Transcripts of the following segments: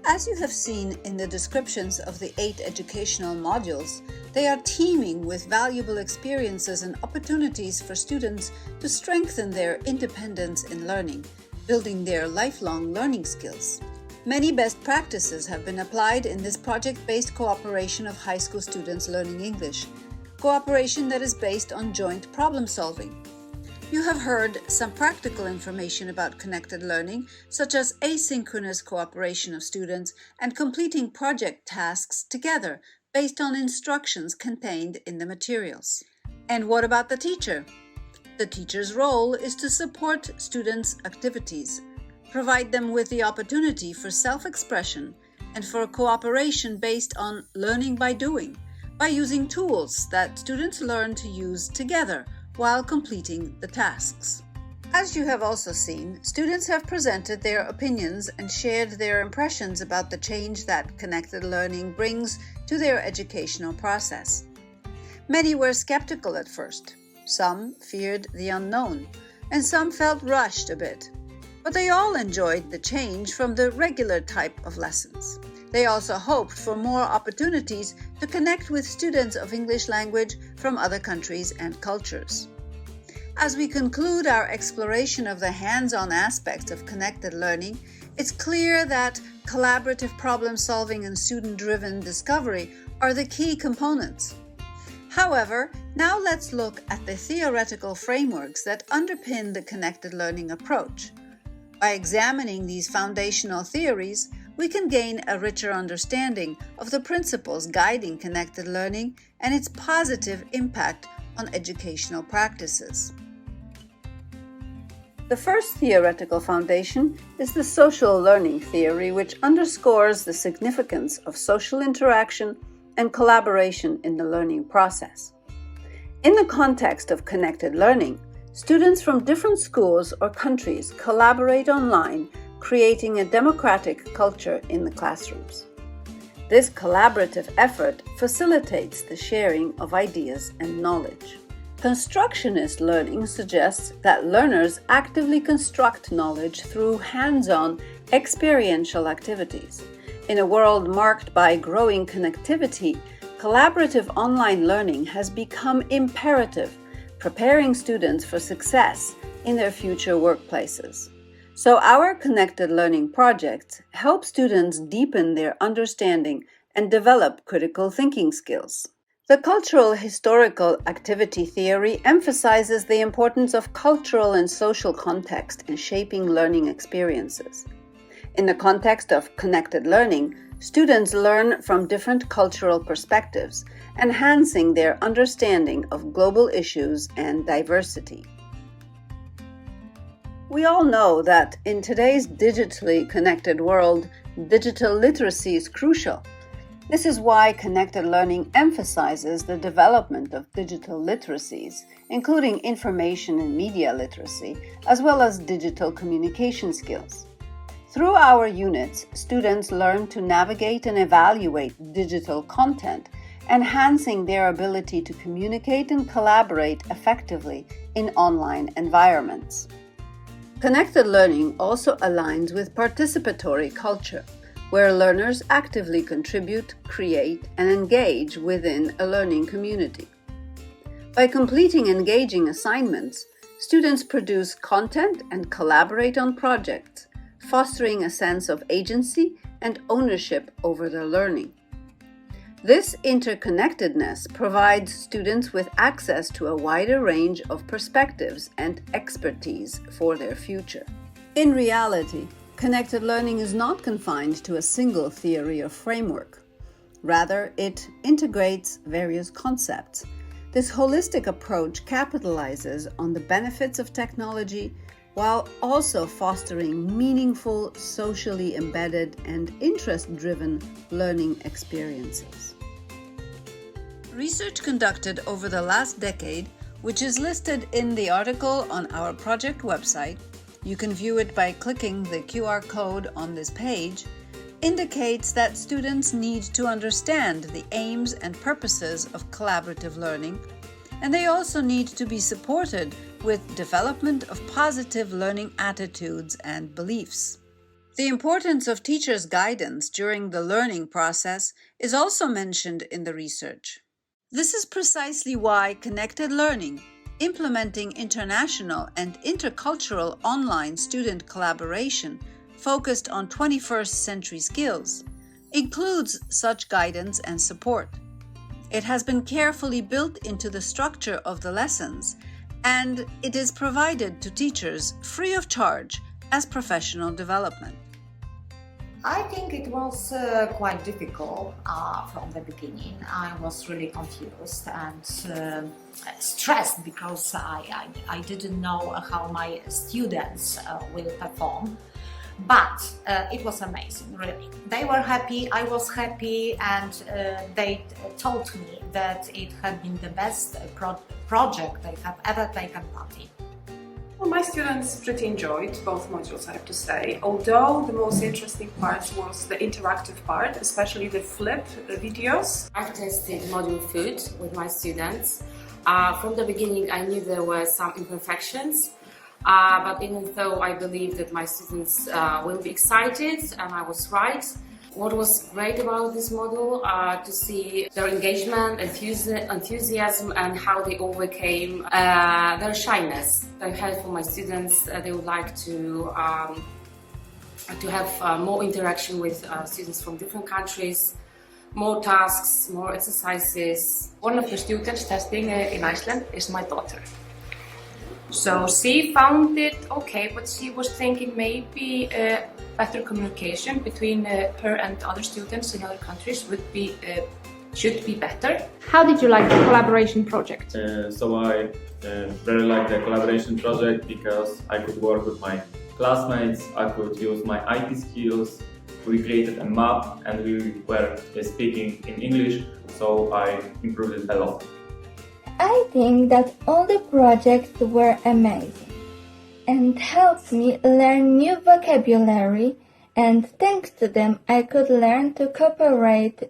As you have seen in the descriptions of the 8 educational modules, they are teeming with valuable experiences and opportunities for students to strengthen their independence in learning, building their lifelong learning skills. Many best practices have been applied in this project-based cooperation of high school students learning English, cooperation that is based on joint problem solving. You have heard some practical information about connected learning, such as asynchronous cooperation of students and completing project tasks together based on instructions contained in the materials. And what about the teacher? The teacher's role is to support students' activities, provide them with the opportunity for self-expression and for cooperation based on learning by doing, by using tools that students learn to use together while completing the tasks. As you have also seen, students have presented their opinions and shared their impressions about the change that connected learning brings to their educational process. Many were skeptical at first, some feared the unknown, and some felt rushed a bit. But they all enjoyed the change from the regular type of lessons. They also hoped for more opportunities to connect with students of English language from other countries and cultures. As we conclude our exploration of the hands-on aspects of connected learning, it's clear that collaborative problem-solving and student-driven discovery are the key components. However, now let's look at the theoretical frameworks that underpin the connected learning approach. By examining these foundational theories, we can gain a richer understanding of the principles guiding connected learning and its positive impact on educational practices. The first theoretical foundation is the social learning theory, which underscores the significance of social interaction and collaboration in the learning process. In the context of connected learning, students from different schools or countries collaborate online, creating a democratic culture in the classrooms. This collaborative effort facilitates the sharing of ideas and knowledge. Constructionist learning suggests that learners actively construct knowledge through hands-on, experiential activities. In a world marked by growing connectivity, collaborative online learning has become imperative, preparing students for success in their future workplaces. So our connected learning projects help students deepen their understanding and develop critical thinking skills. The cultural historical activity theory emphasizes the importance of cultural and social context in shaping learning experiences. In the context of connected learning, students learn from different cultural perspectives, enhancing their understanding of global issues and diversity. We all know that in today's digitally connected world, digital literacy is crucial. This is why connected learning emphasizes the development of digital literacies, including information and media literacy, as well as digital communication skills. Through our units, students learn to navigate and evaluate digital content, enhancing their ability to communicate and collaborate effectively in online environments. Connected learning also aligns with participatory culture, where learners actively contribute, create, and engage within a learning community. By completing engaging assignments, students produce content and collaborate on projects, fostering a sense of agency and ownership over their learning. This interconnectedness provides students with access to a wider range of perspectives and expertise for their future. In reality, connected learning is not confined to a single theory or framework. Rather, it integrates various concepts. This holistic approach capitalizes on the benefits of technology while also fostering meaningful, socially embedded, and interest-driven learning experiences. Research conducted over the last decade, which is listed in the article on our project website, you can view it by clicking the QR code on this page, indicates that students need to understand the aims and purposes of collaborative learning, and they also need to be supported with development of positive learning attitudes and beliefs. The importance of teachers' guidance during the learning process is also mentioned in the research. This is precisely why connected learning, implementing international and intercultural online student collaboration focused on 21st century skills, includes such guidance and support. It has been carefully built into the structure of the lessons, and it is provided to teachers free of charge as professional development. I think it was quite difficult from the beginning. I was really confused and stressed because I didn't know how my students will perform. But it was amazing, really. They were happy, I was happy, and they told me that it had been the best project they have ever taken part in. Well, my students pretty enjoyed both modules, I have to say, although the most interesting part was the interactive part, especially the flip videos. I've tested module food with my students. From the beginning I knew there were some imperfections, but even though I believe that my students will be excited, and I was right. What was great about this module to see their engagement, enthusiasm, and how they overcame their shyness. I heard from my students they would like to have more interaction with students from different countries, more tasks, more exercises. One of the students testing in Iceland is my daughter. So she found it okay, but she was thinking maybe better communication between her and other students in other countries should be better. How did you like the collaboration project? So I very like the collaboration project because I could work with my classmates, I could use my IT skills. We created a map and we were speaking in English, so I improved it a lot. I think that all the projects were amazing and helped me learn new vocabulary, and thanks to them I could learn to cooperate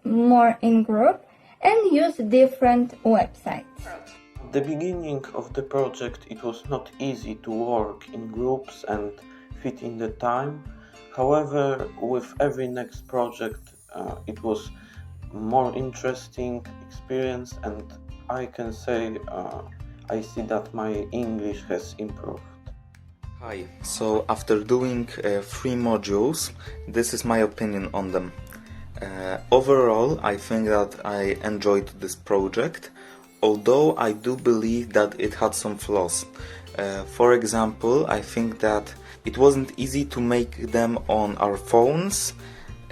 more in group and use different websites. At the beginning of the project it was not easy to work in groups and fit in the time. However, with every next project it was more interesting experience, and I can say I see that my English has improved. Hi, so after doing 3 modules, this is my opinion on them. Overall, I think that I enjoyed this project, although I do believe that it had some flaws. For example, I think that it wasn't easy to make them on our phones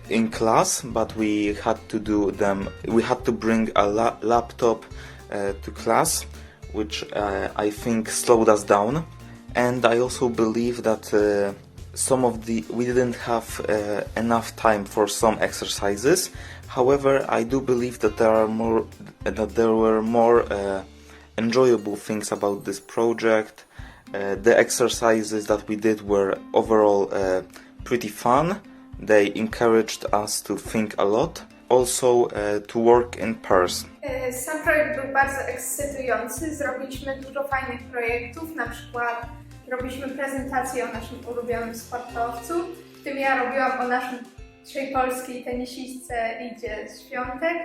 in class, but we had to bring a laptop to class, which I think slowed us down. And I also believe that we didn't have enough time for some exercises. However, I do believe that there were more enjoyable things about this project. The exercises that we did were overall pretty fun. They encouraged us to think a lot. Also to work in pairs. Sam projekt był bardzo ekscytujący. Zrobiliśmy dużo fajnych projektów, na przykład robiliśmy prezentację o naszym ulubionym sportowcu, w tym ja robiłam o naszej polskiej tenisistce Lidzie Świątek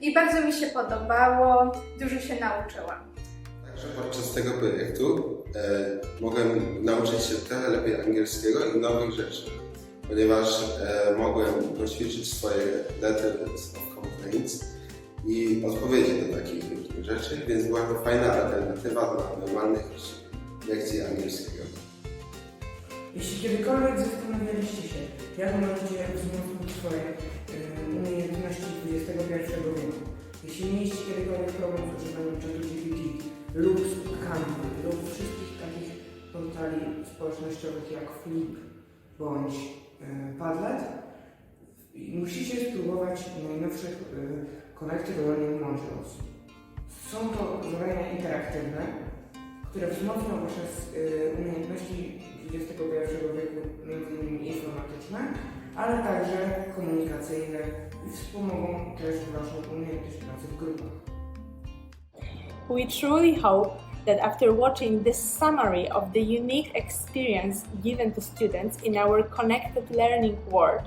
i bardzo mi się podobało, dużo się nauczyłam. Także podczas tego projektu mogłem nauczyć się trochę lepiej angielskiego i nowych rzeczy, ponieważ mogłem poćwiczyć swoje letters of complaints i odpowiedzi do takich różnych rzeczy, więc była to fajna alternatywa do normalnych lekcji angielskiego. Jeśli kiedykolwiek zastanawialiście się, jak możecie wzmocnić swoje umiejętności XXI wieku, jeśli mieliście kiedykolwiek problem z używaniem ChatGPT lub spotkami lub wszystkich takich portali społecznościowych jak Flip bądź Padlet, musicie spróbować najnowszych Connected Learning Modules. Są to zadania interaktywne, które wzmocnią Wasze umiejętności XXI wieku, m.in. informatyczne, ale także komunikacyjne i wspomogą też Waszą umiejętność pracy w grupach. We truly hope that after watching this summary of the unique experience given to students in our connected learning world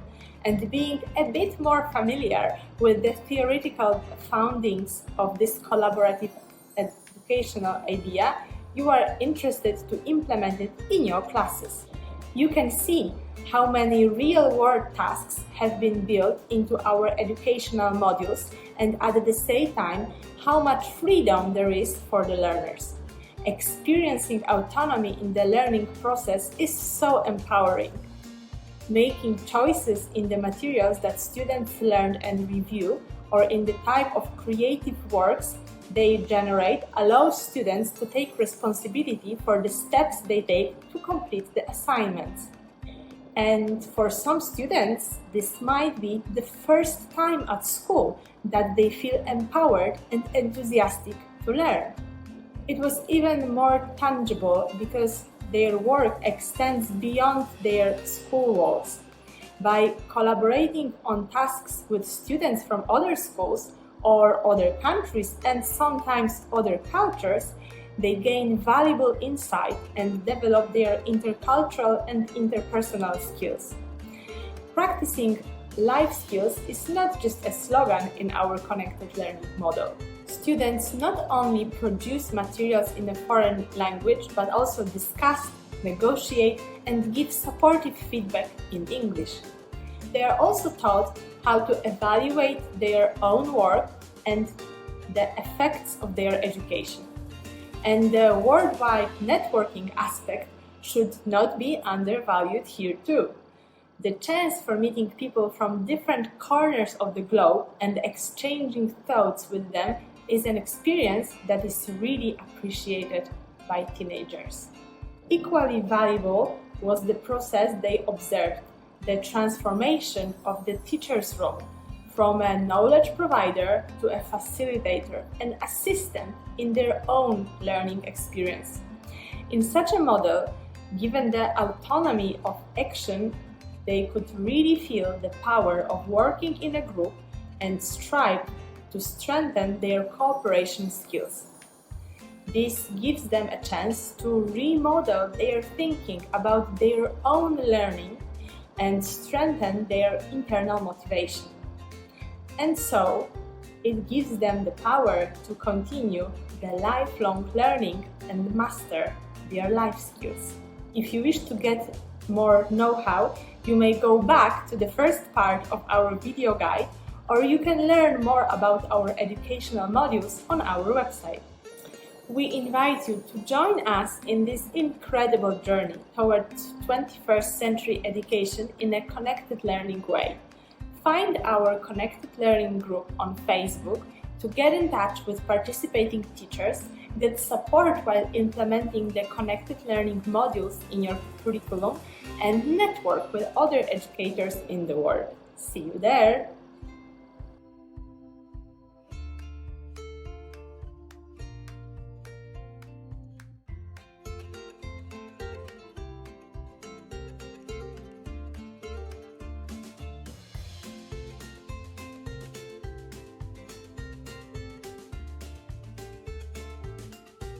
and being a bit more familiar with the theoretical foundings of this collaborative educational idea, you are interested to implement it in your classes. You can see how many real-world tasks have been built into our educational modules and at the same time how much freedom there is for the learners. Experiencing autonomy in the learning process is so empowering. Making choices in the materials that students learn and review or in the type of creative works they generate allows students to take responsibility for the steps they take to complete the assignments. And for some students, this might be the first time at school that they feel empowered and enthusiastic to learn. It was even more tangible because their work extends beyond their school walls. By collaborating on tasks with students from other schools or other countries and sometimes other cultures, they gain valuable insight and develop their intercultural and interpersonal skills. Practicing life skills is not just a slogan in our connected learning model. Students not only produce materials in a foreign language, but also discuss, negotiate, and give supportive feedback in English. They are also taught how to evaluate their own work and the effects of their education. And the worldwide networking aspect should not be undervalued here too. The chance for meeting people from different corners of the globe and exchanging thoughts with them is an experience that is really appreciated by teenagers. Equally valuable was the process they observed, the transformation of the teacher's role from a knowledge provider to a facilitator, an assistant in their own learning experience. In such a model, given the autonomy of action, they could really feel the power of working in a group and strive to strengthen their cooperation skills. This gives them a chance to remodel their thinking about their own learning and strengthen their internal motivation. And so, it gives them the power to continue the lifelong learning and master their life skills. If you wish to get more know-how, you may go back to the first part of our video guide, or you can learn more about our educational modules on our website. We invite you to join us in this incredible journey towards 21st century education in a connected learning way. Find our Connected Learning group on Facebook to get in touch with participating teachers, get support while implementing the connected learning modules in your curriculum, and network with other educators in the world. See you there!